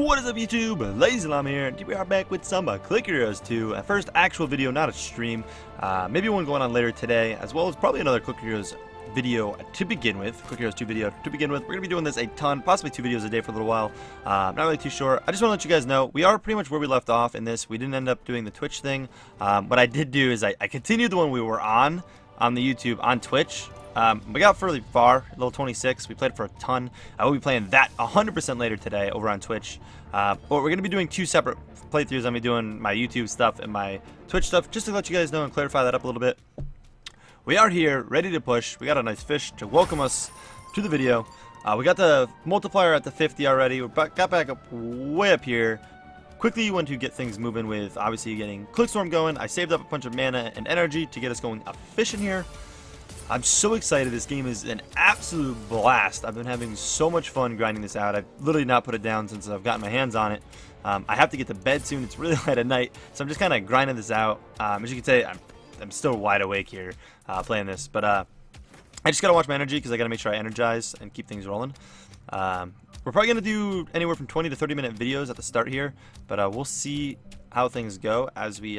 What is up YouTube? LazeeLlama here, and we are back with some Click Heroes 2. First actual video, not a stream. Maybe one going on later today, as well as probably another Click Heroes video to begin with. Click Heroes 2 video to begin with. We're going to be doing this a ton, possibly 2 videos a day for a little while. Not really too sure. I just want to let you guys know, we are pretty much where we left off in this. We didn't end up doing the Twitch thing. What I did do is I continued the one we were on the YouTube, on Twitch. We got fairly far, level 26. We played for a ton. I will be playing that 100% later today over on Twitch. But we're going to be doing 2 separate playthroughs. I'm going to be doing my YouTube stuff and my Twitch stuff, just to let you guys know and clarify that up a little bit. We are here, ready to push. We got a nice fish to welcome us to the video. We got the multiplier at the 50 already. We got back up way up here. Quickly want to get things moving with, obviously, getting Clickstorm going. I saved up a bunch of mana and energy to get us going efficient here. I'm so excited. This game is an absolute blast. I've been having so much fun grinding this out. I've literally not put it down since I've gotten my hands on it. I have to get to bed soon. It's really late at night, so I'm just kind of grinding this out. As you can see, I'm still wide awake here playing this, but I just gotta watch my energy because I gotta make sure I energize and keep things rolling. We're probably gonna do anywhere from 20 to 30-minute videos at the start here, but we'll see how things go as we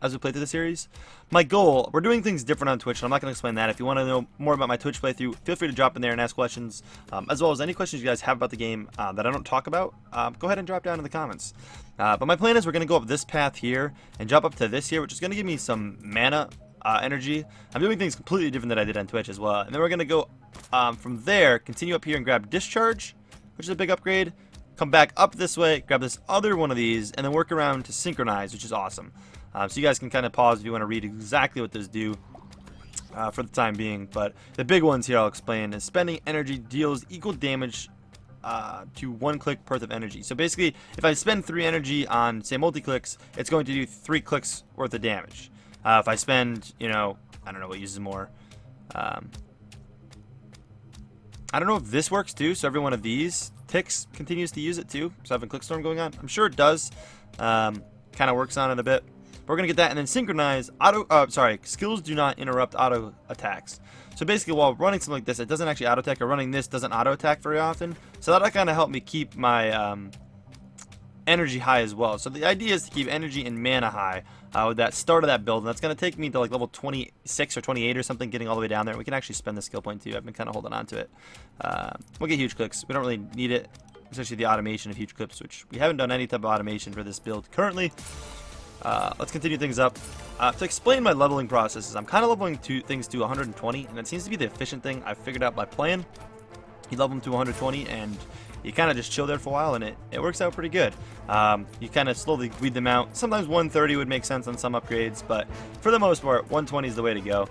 play through the series. My goal, we're doing things different on Twitch, and I'm not going to explain that. If you want to know more about my Twitch playthrough, feel free to drop in there and ask questions, as well as any questions you guys have about the game that I don't talk about. Go ahead and drop down in the comments. But my plan is we're going to go up this path here and jump up to this here, which is going to give me some mana energy. I'm doing things completely different than I did on Twitch as well. And then we're going to go from there, continue up here and grab Discharge, which is a big upgrade. Come back up this way, grab this other one of these, and then work around to Synchronize, which is awesome. So you guys can kind of pause if you want to read exactly what those do for the time being. But the big ones here I'll explain is spending energy deals equal damage to 1 click worth of energy. So basically, if I spend 3 energy on, say, multi-clicks, it's going to do 3 clicks worth of damage. If I spend, you know, I don't know what uses more. I don't know if this works too, so every one of these ticks continues to use it too. So having Clickstorm going on, I'm sure it does. Kind of works on it a bit. We're going to get that, and then Synchronize, skills do not interrupt auto attacks. So basically, while running something like this, it doesn't actually auto attack, or running this doesn't auto attack very often. So that'll kind of help me keep my energy high as well. So the idea is to keep energy and mana high with that start of that build, and that's going to take me to like level 26 or 28 or something, getting all the way down there. We can actually spend the skill point too. I've been kind of holding on to it. We'll get huge clicks. We don't really need it, especially the automation of huge clips, which we haven't done any type of automation for this build currently. Let's continue things up. To explain my leveling processes, I'm kind of leveling things to 120, and it seems to be the efficient thing I've figured out by playing. You level them to 120, and you kind of just chill there for a while, and it works out pretty good. You kind of slowly weed them out. Sometimes 130 would make sense on some upgrades, but for the most part, 120 is the way to go.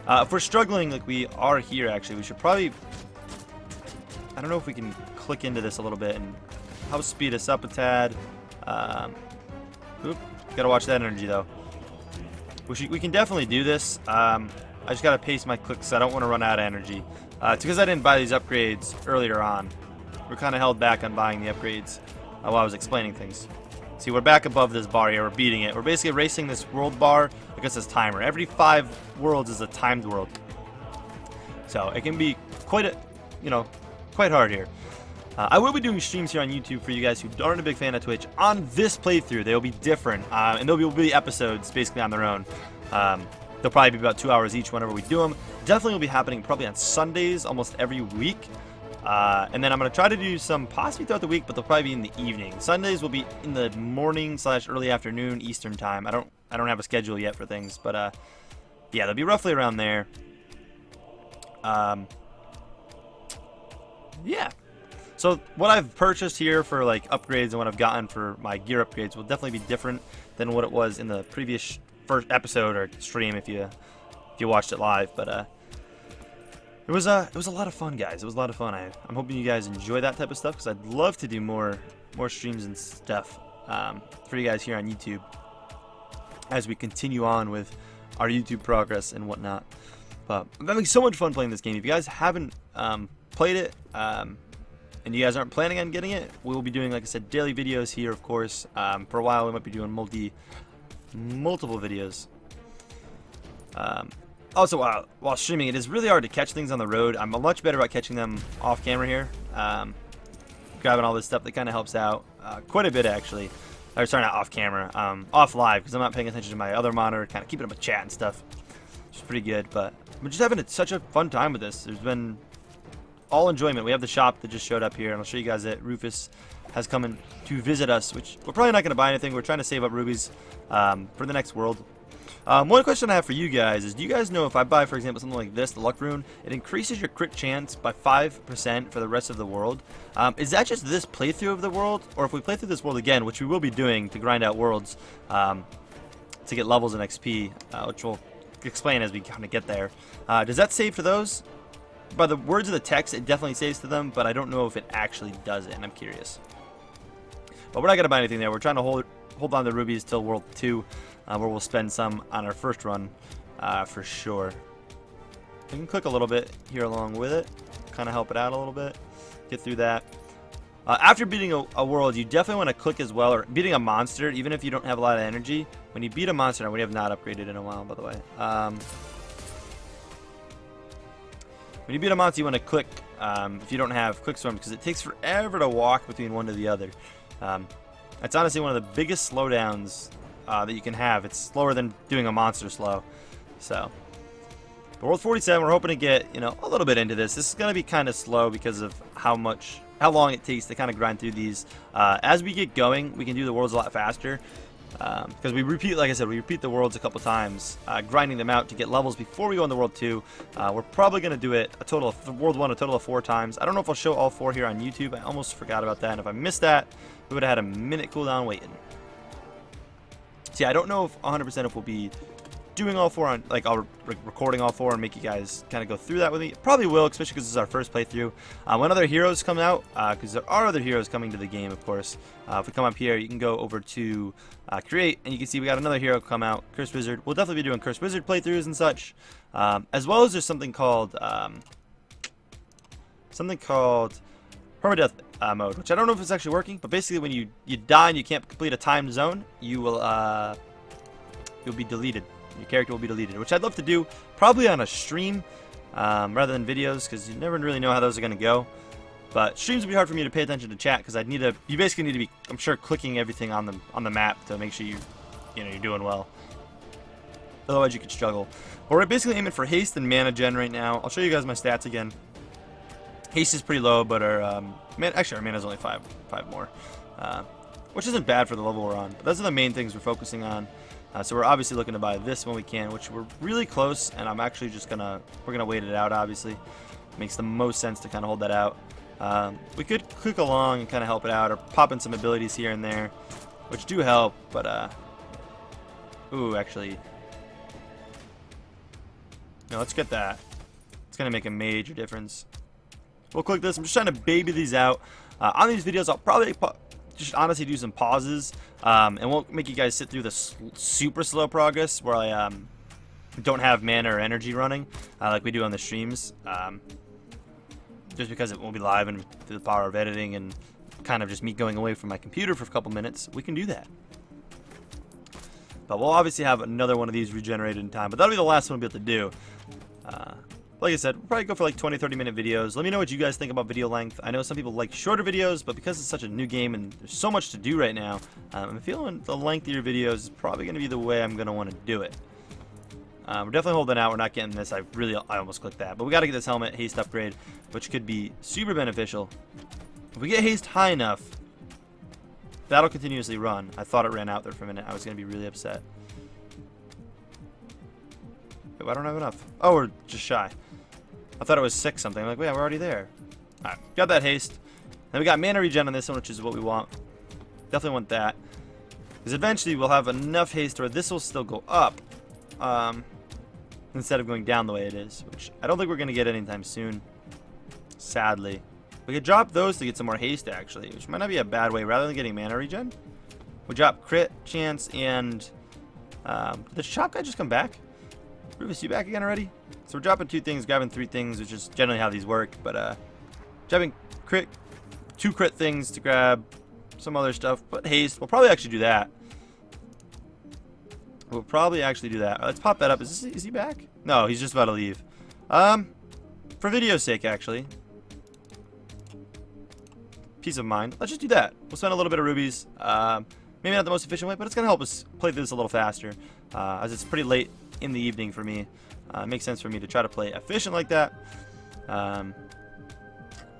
If we're struggling like we are here, actually, we should probably... I don't know if we can click into this a little bit and help speed us up a tad. Oop. Gotta watch that energy though. We can definitely do this. I just gotta pace my clicks. I don't want to run out of energy. It's because I didn't buy these upgrades earlier on. We're kind of held back on buying the upgrades while I was explaining things. See, we're back above this bar here. We're beating it. We're basically racing this world bar against this timer. Every 5 worlds is a timed world, so it can be quite hard here. I will be doing streams here on YouTube for you guys who aren't a big fan of Twitch. On this playthrough, they will be different, and they'll be episodes basically on their own. They'll probably be about 2 hours each whenever we do them. Definitely will be happening probably on Sundays almost every week. And then I'm going to try to do some possibly throughout the week, but they'll probably be in the evening. Sundays will be in the morning / early afternoon Eastern time. I don't have a schedule yet for things, but yeah, they'll be roughly around there. Yeah. So what I've purchased here for like upgrades and what I've gotten for my gear upgrades will definitely be different than what it was in the previous first episode or stream if you watched it live. But it was a lot of fun, guys. It was a lot of fun. I'm hoping you guys enjoy that type of stuff, because I'd love to do more streams and stuff for you guys here on YouTube as we continue on with our YouTube progress and whatnot. But I'm having so much fun playing this game. If you guys haven't played it, and you guys aren't planning on getting it, we will be doing, like I said, daily videos here, of course. For a while, we might be doing multiple videos. Also, while streaming, it is really hard to catch things on the road. I'm much better about catching them off camera here. Got grabbing all this stuff that kind of helps out quite a bit, actually. Or sorry, not off camera, off live, because I'm not paying attention to my other monitor, kind of keeping up with chat and stuff, which is pretty good. But we're just having such a fun time with this. There's been all enjoyment. We have the shop that just showed up here, and I'll show you guys that Rufus has come in to visit us, which we're probably not going to buy anything. We're trying to save up rubies for the next world. One question I have for you guys is, do you guys know if I buy, for example, something like this, the luck rune, it increases your crit chance by 5% for the rest of the world? Is that just this playthrough of the world? Or if we play through this world again, which we will be doing to grind out worlds, to get levels and XP, which we'll explain as we kind of get there, does that save to those? By the words of the text, it definitely saves to them, but I don't know if it actually does it, and I'm curious. But we're not going to buy anything there. We're trying to hold on to rubies till World 2, where we'll spend some on our first run for sure. We can click a little bit here along with it, kind of help it out a little bit, get through that. After beating a world, you definitely want to click as well, or beating a monster, even if you don't have a lot of energy. When you beat a monster, and we have not upgraded in a while, by the way. When you beat a monster, you want to click, if you don't have quick storm, because it takes forever to walk between one to the other. It's honestly one of the biggest slowdowns that you can have. It's slower than doing a monster slow. So, but World 47, we're hoping to get, you know, a little bit into this. This is going to be kind of slow because of how long it takes to kind of grind through these. As we get going, we can do the worlds a lot faster. Because we repeat, like I said, we repeat the worlds a couple times, grinding them out to get levels before we go into World 2. We're probably going to do it World 1 a total of 4 times. I don't know if I'll show all 4 here on YouTube. I almost forgot about that, and if I missed that, we would have had a minute cooldown waiting. See, I don't know if 100% if we'll be doing all 4 on, like, recording all 4 and make you guys kind of go through that with me. Probably will, especially because this is our first playthrough. When other heroes come out, because there are other heroes coming to the game, of course. If we come up here, you can go over to create, and you can see we got another hero come out, Curse Wizard. We'll definitely be doing Curse Wizard playthroughs and such, as well as there's something called permadeath mode, which I don't know if it's actually working, but basically when you die and you can't complete a timed zone, you will you'll be deleted. Your character will be deleted, which I'd love to do probably on a stream rather than videos, because you never really know how those are going to go. But streams would be hard for me to pay attention to chat, because you basically need to be, I'm sure, clicking everything on the map to make sure you're doing well. Otherwise you could struggle. But we're basically aiming for haste and mana gen right now. I'll show you guys my stats again. Haste is pretty low, but our actually our mana is only 5 more, which isn't bad for the level we're on. But those are the main things we're focusing on. So we're obviously looking to buy this when we can, which we're really close, and I'm actually just we're gonna wait it out. Obviously, makes the most sense to kind of hold that out. We could click along and kind of help it out, or pop in some abilities here and there, which do help. But ooh, actually, no, let's get that. It's gonna make a major difference. We'll click this. I'm just trying to baby these out. On these videos, I'll probably just honestly do some pauses, and won't make you guys sit through the super slow progress where I don't have mana or energy running like we do on the streams, just because it won't be live, and through the power of editing and kind of just me going away from my computer for a couple minutes, we can do that. But we'll obviously have another one of these regenerated in time, but that'll be the last one we'll be able to do. Like I said, we'll probably go for like 20-30 minute videos. Let me know what you guys think about video length. I know some people like shorter videos, but because it's such a new game and there's so much to do right now, I'm feeling the lengthier videos is probably going to be the way I'm going to want to do it. We're definitely holding out. We're not getting this. I almost clicked that. But we got to get this helmet haste upgrade, which could be super beneficial. If we get haste high enough, that'll continuously run. I thought it ran out there for a minute. I was going to be really upset. Wait, I don't have enough. Oh, we're just shy. I thought it was 6 something. I'm like, wait, we're already there. Alright, got that haste. Then we got mana regen on this one, which is what we want. Definitely want that. Because eventually we'll have enough haste where this will still go up. Instead of going down the way it is. Which I don't think we're going to get anytime soon. Sadly. We could drop those to get some more haste, actually. Which might not be a bad way. Rather than getting mana regen, we drop crit chance and... did the shop guy just come back? Rufus, you back again already? So we're dropping 2 things, grabbing 3 things, which is generally how these work. But dropping 2 crit things to grab some other stuff. But haste, we'll probably actually do that. Let's pop that up. Is he back? No, he's just about to leave. For video's sake, actually. peace of mind, let's just do that. We'll spend a little bit of rubies. Maybe not the most efficient way, but it's going to help us play through this a little faster. As it's pretty late in the evening for me. It makes sense for me to try to play efficient like that.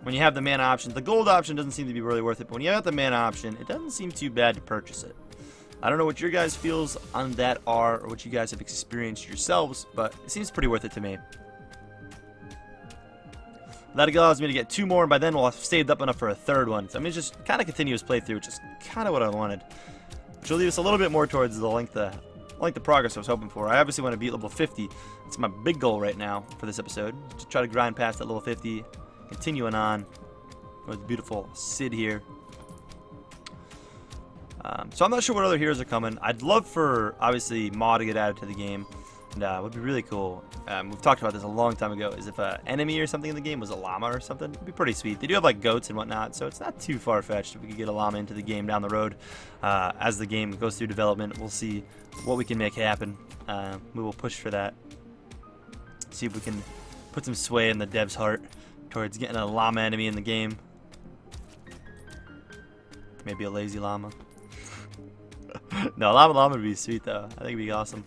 When you have the mana option, the gold option doesn't seem to be really worth it, but when you have the mana option, it doesn't seem too bad to purchase it. I don't know what your guys' feels on that are, or what you guys have experienced yourselves, but it seems pretty worth it to me. That allows me to get 2 more, and by then we'll have saved up enough for a 3rd one. So I mean, it's just kind of continuous playthrough, which is kind of what I wanted. Which will leave us a little bit more towards the length of progress I was hoping for. I obviously want to beat level 50. It's my big goal right now for this episode, to try to grind past that level 50, continuing on with beautiful Sid here. So I'm not sure what other heroes are coming. I'd love for, obviously, Ma to get added to the game. And what would be really cool, we've talked about this a long time ago, is if an enemy or something in the game was a llama or something. It'd be pretty sweet. They do have like goats and whatnot, so it's not too far-fetched if we could get a llama into the game down the road. As the game goes through development, we'll see what we can make happen. We will push for that. See if we can put some sway in the dev's heart towards getting a llama enemy in the game. Maybe a LazeeLlama. No, llama would be sweet though. I think it'd be awesome.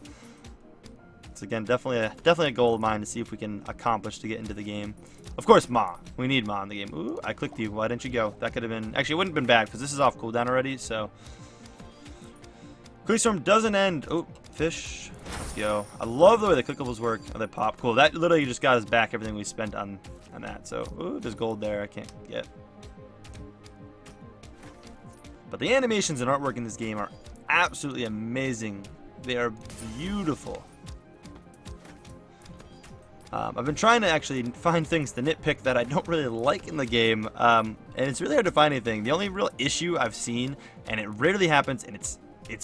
So again, definitely a goal of mine to see if we can accomplish to get into the game. Of course, Ma. We need Ma in the game. Ooh, I clicked you. Why didn't you go? That could have been... Actually, it wouldn't have been bad because this is off cooldown already, so... Quick Storm doesn't end. Oh, fish. Let's go. I love the way the clickables work. Oh, they pop. Cool. That literally just got us back everything we spent on that. So, ooh, there's gold there I can't get. But the animations and artwork in this game are absolutely amazing. They are beautiful. I've been trying to actually find things to nitpick that I don't really like in the game, and it's really hard to find anything. The only real issue I've seen, and it rarely happens, and it's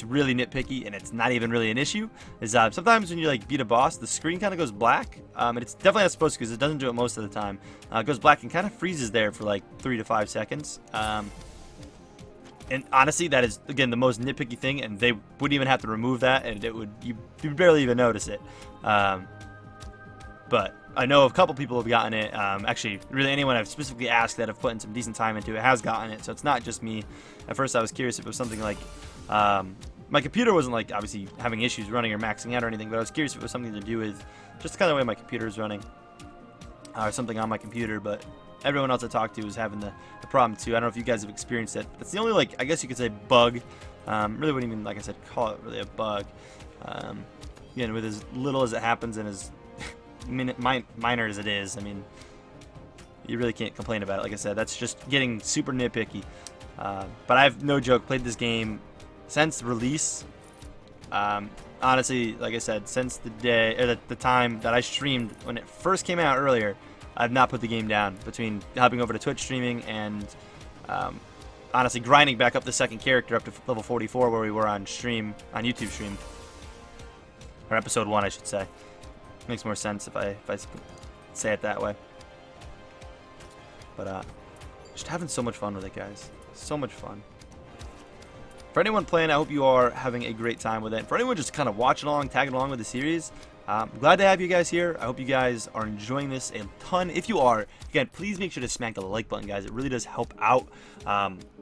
really nitpicky, and it's not even really an issue, is sometimes when you like beat a boss, the screen kind of goes black, and it's definitely not supposed to because it doesn't do it most of the time. It goes black and kind of freezes there for like 3 to 5 seconds. And honestly, that is, again, the most nitpicky thing, and they wouldn't even have to remove that, and you'd barely even notice it. But I know a couple people have gotten it. Actually, really anyone I've specifically asked that have put in some decent time into it has gotten it, so it's not just me. At first I was curious if it was something like, my computer wasn't like obviously having issues running or maxing out or anything, but I was curious if it was something to do with just kind of the way my computer is running, or something on my computer. But everyone else I talked to was having the problem too. I don't know if you guys have experienced it. That's the only, like, I guess you could say bug. Really wouldn't even, like I said, call it really a bug. Again, with as little as it happens and as minor as it is, I mean, you really can't complain about it. Like I said, that's just getting super nitpicky. But I've, no joke, played this game since release. Honestly, like I said, since the day, or the time that I streamed when it first came out earlier, I've not put the game down, between hopping over to Twitch streaming and honestly grinding back up the second character up to level 44 where we were on stream, on YouTube stream, or episode 1 I should say. Makes more sense if I say it that way. But just having so much fun with it, guys. So much fun. For anyone playing, I hope you are having a great time with it. For anyone just kind of watching along, tagging along with the series, I'm glad to have you guys here. I hope you guys are enjoying this a ton. If you are, again, please make sure to smack the like button, guys. It really does help out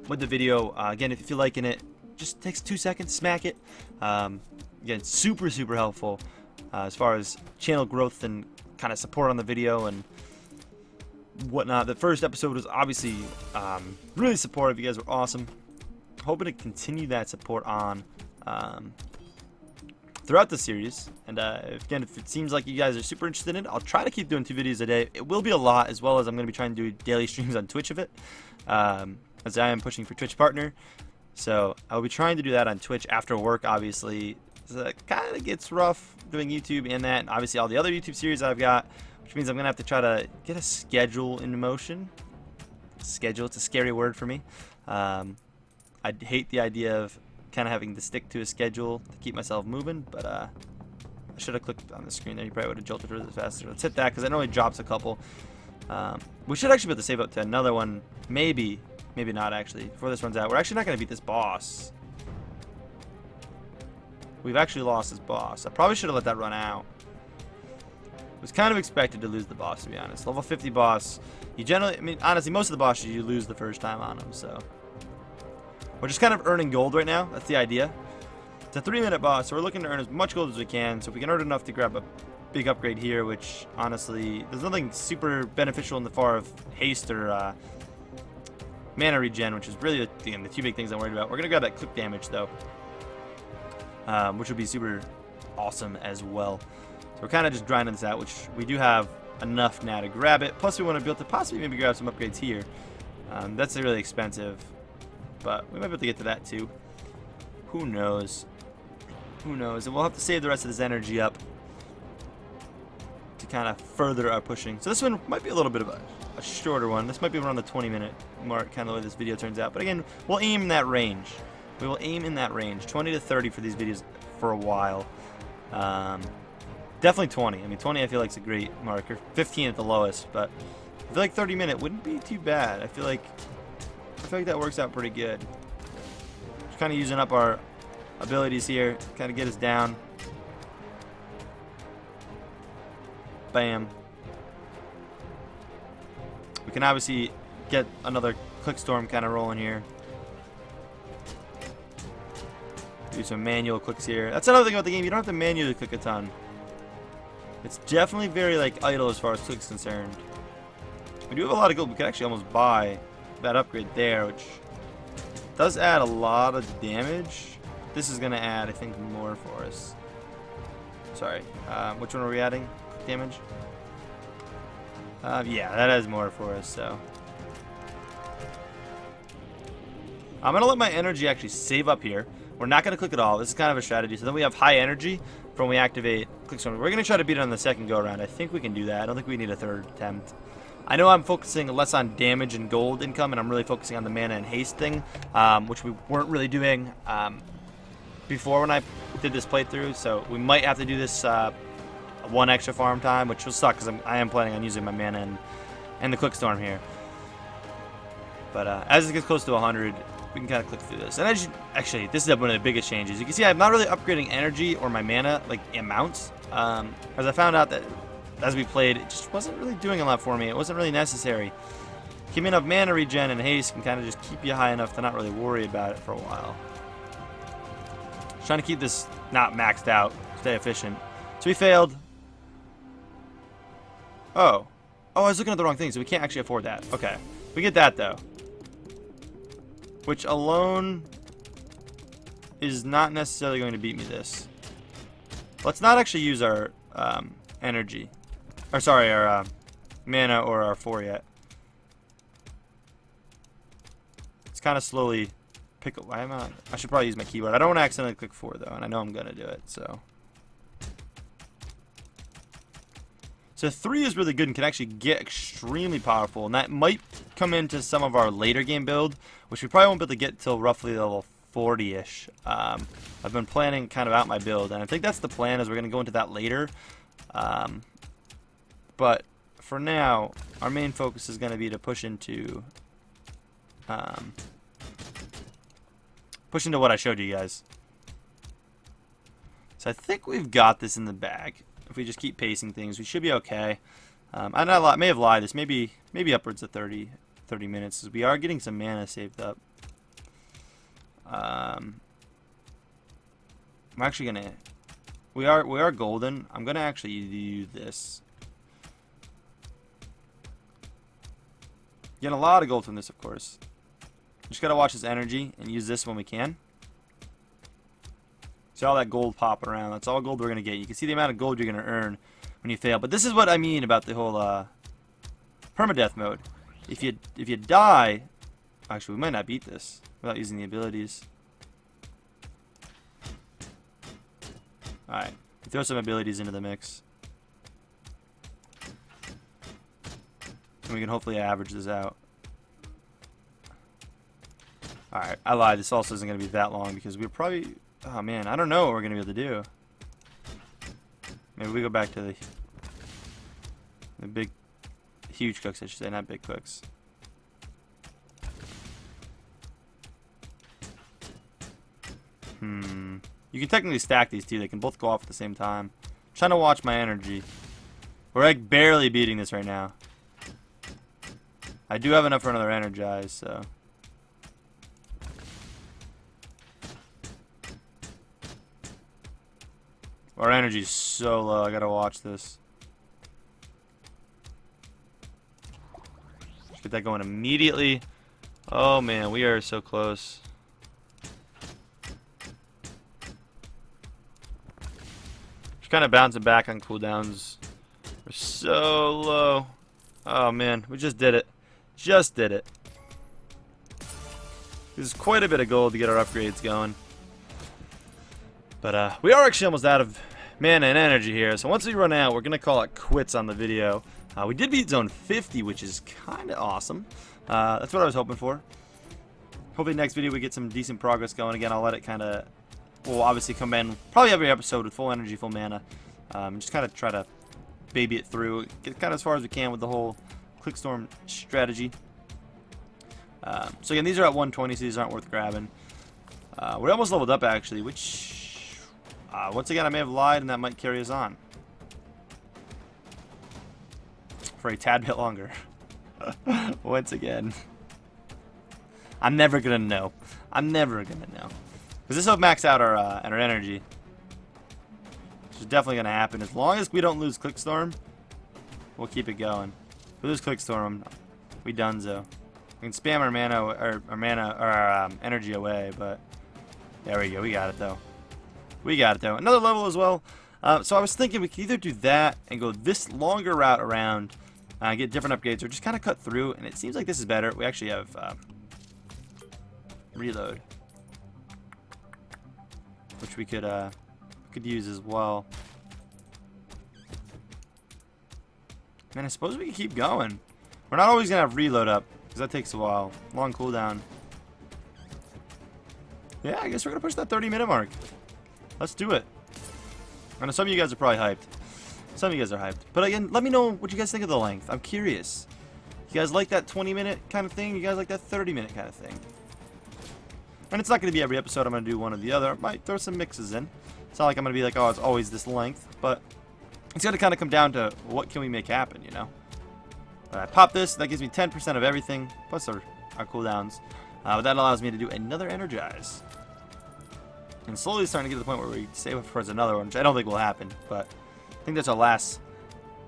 with the video. Again, if you're liking it, just takes 2 seconds, smack it. Again, super helpful as far as channel growth and kind of support on the video and whatnot. The first episode was obviously really supportive. You guys were awesome. Hoping to continue that support on throughout the series. And again, if it seems like you guys are super interested in it, I'll try to keep doing 2 videos a day. It will be a lot, as well as I'm going to be trying to do daily streams on Twitch of it, as I am pushing for Twitch partner. So I'll be trying to do that on Twitch after work, obviously. So it kind of gets rough doing YouTube and that, and obviously all the other YouTube series I've got, which means I'm going to have to try to get a schedule into motion. Schedule, it's a scary word for me. I hate the idea of kind of having to stick to a schedule to keep myself moving, but I should have clicked on the screen there. You probably would have jolted really faster. Let's hit that because it only drops a couple. We should actually be able to save up to another one. Maybe not actually. Before this runs out, we're actually not going to beat this boss. We've actually lost this boss. I probably should have let that run out. Was kind of expected to lose the boss, to be honest. Level 50 boss, you generally, I mean, honestly, most of the bosses you lose the first time on them, so. We're just kind of earning gold right now. That's the idea. It's a 3-minute boss, so we're looking to earn as much gold as we can. So if we can earn enough to grab a big upgrade here, which honestly, there's nothing super beneficial in the far of haste or mana regen, which is really the two big things I'm worried about. We're going to grab that click damage, though, which would be super awesome as well. So we're kind of just grinding this out, which we do have enough now to grab it. Plus, we want to be able to possibly maybe grab some upgrades here. That's really expensive, but we might be able to get to that too. Who knows? Who knows? And we'll have to save the rest of this energy up to kind of further our pushing. So this one might be a little bit of a shorter one. This might be around the 20-minute mark, kind of the way this video turns out. But again, we'll aim in that range. We will aim in that range, 20 to 30 for these videos for a while. Definitely 20. I mean, 20 I feel like is a great marker. 15 at the lowest, but I feel like 30-minute wouldn't be too bad. I feel like that works out pretty good. Just kind of using up our abilities here, kind of get us down. Bam. We can obviously get another click storm kind of rolling here. Do some manual clicks here. That's another thing about the game. You don't have to manually click a ton. It's definitely very like idle as far as clicks concerned. We do have a lot of gold. We could actually almost buy that upgrade there, which does add a lot of damage. This is going to add, I think, more for us. Sorry. Which one are we adding? Damage? Yeah, that has more for us, so. I'm going to let my energy actually save up here. We're not going to click at all. This is kind of a strategy. So then we have high energy from when we activate click storm. We're going to try to beat it on the second go around. I think we can do that. I don't think we need a third attempt. I know I'm focusing less on damage and gold income, and I'm really focusing on the mana and haste thing, which we weren't really doing before when I did this playthrough. So we might have to do this one extra farm time, which will suck because I am planning on using my mana and the click storm here. But as it gets close to 100, we can kind of click through this. And actually, this is one of the biggest changes. You can see I'm not really upgrading energy or my mana like amounts, as I found out that as we played, it just wasn't really doing a lot for me. It wasn't really necessary. Keeping enough mana regen and haste can kind of just keep you high enough to not really worry about it for a while. Just trying to keep this not maxed out, stay efficient. So we failed. Oh, I was looking at the wrong thing, so we can't actually afford that. Okay, we get that though, which alone is not necessarily going to beat me this. Let's not actually use our energy. Or sorry, our mana or our 4 yet. It's kind of slowly pick up. Why am I should probably use my keyboard. I don't want to accidentally click 4 though, and I know I'm going to do it, so. So 3 is really good and can actually get extremely powerful, and that might come into some of our later game build, which we probably won't be able to get till roughly level 40-ish. I've been planning kind of out my build, and I think that's the plan, is we're going to go into that later. But for now, our main focus is going to be to push into what I showed you guys. So I think we've got this in the bag. If we just keep pacing things, we should be okay. I may have lied. This maybe upwards of 30 minutes, as we are getting some mana saved up. I'm actually gonna. We are golden. I'm gonna actually do this. Getting a lot of gold from this, of course. Just gotta watch this energy and use this when we can. See all that gold popping around. That's all gold we're gonna get. You can see the amount of gold you're gonna earn when you fail. But this is what I mean about the whole permadeath mode. If you die, actually we might not beat this without using the abilities. All right, throw some abilities into the mix, and we can hopefully average this out. All right, I lied. This also isn't gonna be that long because we're probably. Oh man, I don't know what we're gonna be able to do. Maybe we go back to the big, huge cooks, I should say, not big cooks. You can technically stack these two. They can both go off at the same time. I'm trying to watch my energy. We're like barely beating this right now. I do have enough for another energize, so. Our energy's so low, I gotta watch this. Let's get that going immediately. Oh man, we are so close. Just kind of bouncing back on cooldowns. We're so low. Oh man, we just did it. Just did it. There's quite a bit of gold to get our upgrades going. But we are actually almost out of mana and energy here. So once we run out, we're going to call it quits on the video. We did beat zone 50, which is kind of awesome. That's what I was hoping for. Hopefully next video we get some decent progress going. Again, I'll let it kind of, we'll obviously come in probably every episode with full energy, full mana. Just kind of try to baby it through. Get kind of as far as we can with the whole Clickstorm strategy. So again, these are at 120, so these aren't worth grabbing. We're almost leveled up actually, which once again I may have lied, and that might carry us on for a tad bit longer. Once again, I'm never gonna know. I'm never gonna know, because this will max out our energy, which is definitely gonna happen as long as we don't lose Clickstorm. We'll keep it going. If we lose Clickstorm, we donezo. We can spam our mana or our energy away, but there we go. We got it though. We got it though. Another level as well. So I was thinking we could either do that and go this longer route around, get different upgrades, or just kind of cut through. And it seems like this is better. We actually have reload, which we could use as well. Man, I suppose we can keep going. We're not always gonna have reload up, because that takes a while. Long cooldown. Yeah, I guess we're gonna push that 30-minute mark. Let's do it. I know some of you guys are probably hyped. Some of you guys are hyped. But again, let me know what you guys think of the length. I'm curious. You guys like that 20-minute kind of thing? You guys like that 30-minute kind of thing? And it's not going to be every episode I'm going to do one or the other. I might throw some mixes in. It's not like I'm going to be like, oh, it's always this length. But it's going to kind of come down to what can we make happen, you know? I pop this. That gives me 10% of everything, plus our cooldowns. But that allows me to do another energize. And slowly starting to get to the point where we save up towards another one, which I don't think will happen. But I think that's our last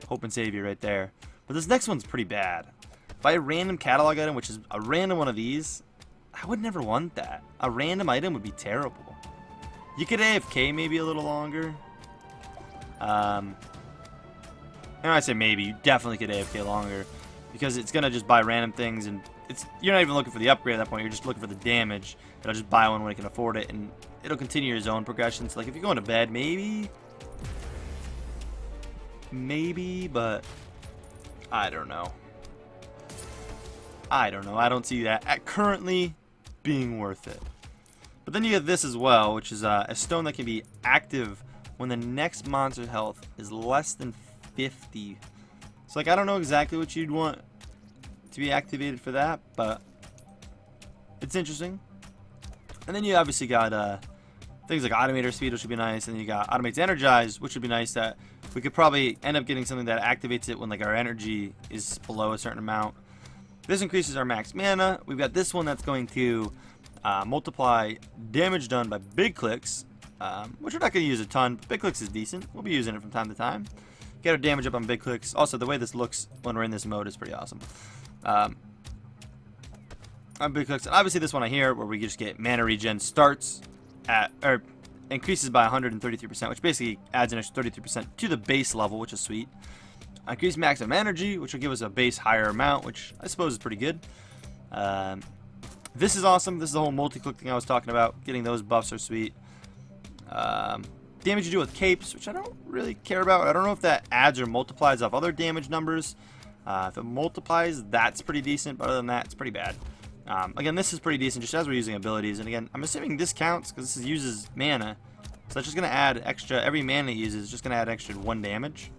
hope and savior right there. But this next one's pretty bad. If I had a random catalog item, which is a random one of these, I would never want that. A random item would be terrible. You could AFK maybe a little longer. And I say maybe, you definitely could AFK longer, because it's gonna just buy random things, and you're not even looking for the upgrade at that point. You're just looking for the damage. It'll just buy one when it can afford it, and it'll continue your zone progression. So like if you're going to bed, maybe, but I don't know. I don't see that currently being worth it. But then you get this as well, which is a stone that can be active when the next monster's health is less than 50. So like I don't know exactly what you'd want to be activated for that, but it's interesting. And then you obviously got things like automator speed, which would be nice, and then you got automates energize, which would be nice. That we could probably end up getting something that activates it when like our energy is below a certain amount. This increases our max mana. We've got this one that's going to multiply damage done by big clicks, which we're not going to use a ton, but big clicks is decent. We'll be using it from time to time. Get our damage up on big clicks. Also, the way this looks when we're in this mode is pretty awesome. On big clicks, and obviously this one I hear where we just get mana regen starts at, or increases by 133%, which basically adds an extra 33% to the base level, which is sweet. Increase maximum energy, which will give us a base higher amount, which I suppose is pretty good. This is awesome. This is the whole multi-click thing I was talking about. Getting those buffs are sweet. Damage you do with capes, which I don't really care about. I don't know if that adds or multiplies off other damage numbers. If it multiplies, that's pretty decent, but other than that, it's pretty bad. Again, this is pretty decent just as we're using abilities. And again, I'm assuming this counts because this uses mana. So that's just going to add extra. Every mana it uses is just going to add extra 1 damage.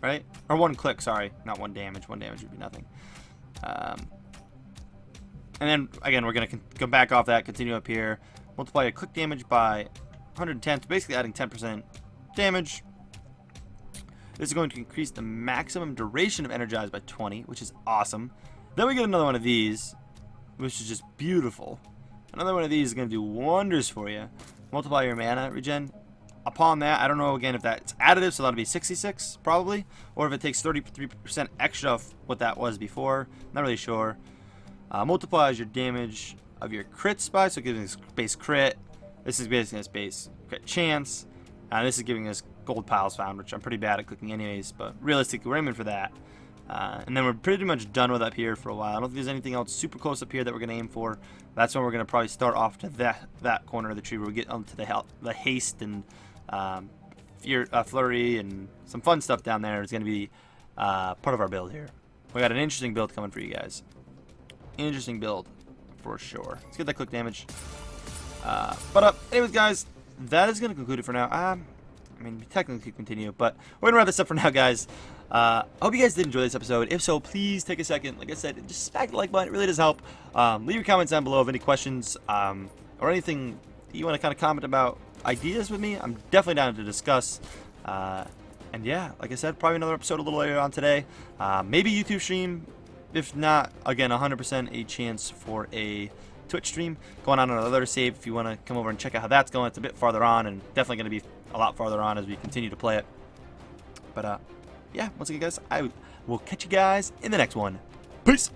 Right? Or 1 click, sorry. Not 1 damage. 1 damage would be nothing. And then, again, we're going to go back off that, continue up here. Multiply your click damage by 110, so basically adding 10% damage. This is going to increase the maximum duration of Energize by 20, which is awesome. Then we get another one of these, which is just beautiful. Another one of these is going to do wonders for you. Multiply your mana regen. Upon that, I don't know again if that's additive, so that'll be 66 probably, or if it takes 33% extra of what that was before. Not really sure. Multiplies your damage of your crits by, so giving us base crit. This is basically us base crit chance. This is giving us gold piles found, which I'm pretty bad at clicking anyways, but realistically we're aiming for that. And then we're pretty much done with up here for a while. I don't think there's anything else super close up here that we're going to aim for. That's when we're going to probably start off to that corner of the tree where we get onto the haste and flurry and some fun stuff down there. Is going to be part of our build here. We got an interesting build coming for you guys. Interesting build for sure. Let's get that click damage. Anyways, guys, that is going to conclude it for now. I mean, we technically could continue, but we're going to wrap this up for now, guys. I hope you guys did enjoy this episode. If so, please take a second. Like I said, just smack the like button. It really does help. Leave your comments down below of any questions or anything you want to kind of comment about ideas with me. I'm definitely down to discuss. And yeah, like I said, probably another episode a little later on today. Maybe YouTube stream. If not, again, 100% a chance for a Twitch stream going on another save. If you want to come over and check out how that's going, it's a bit farther on and definitely going to be a lot farther on as we continue to play it. But yeah, once again, guys, I will catch you guys in the next one. Peace.